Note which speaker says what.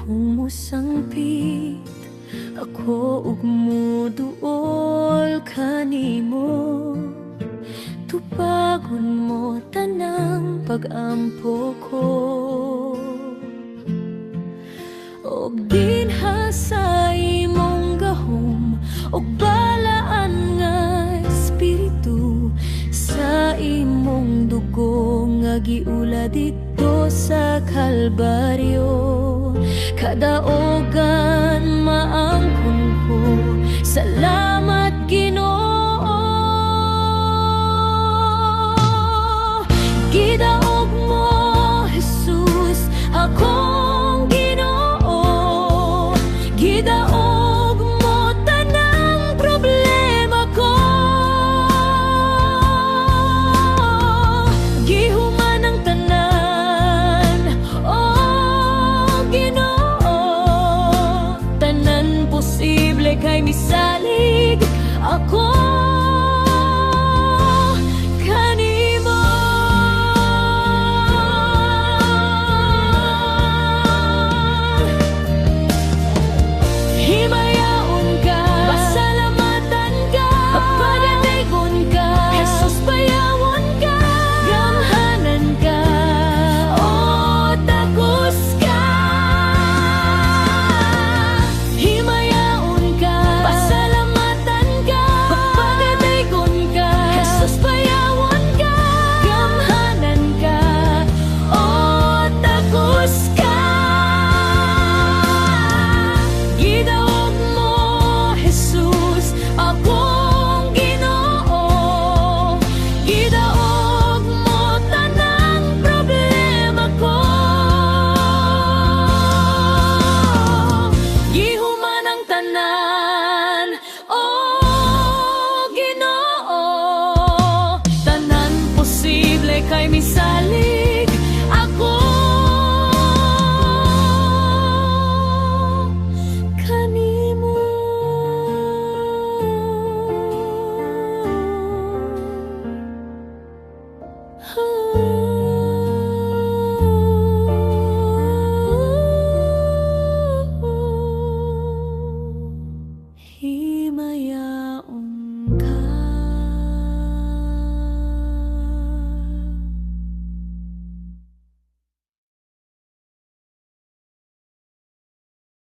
Speaker 1: Kung musangpit ako ug muduol kanimo, tupagon mo tanang pag-ampo ko. Og dinha sa imong gahom, og balaan nga espiritu, sa imong dugo nga giula dito sa Kalbaryo. Kadaogan maangkon ko, salamat Ginoo. Gidaog mo Jesus akong Ginoo, gidaog mo tanang problema ko. Gihuman ang tanan, oh Ginoo, tanan posible kay misal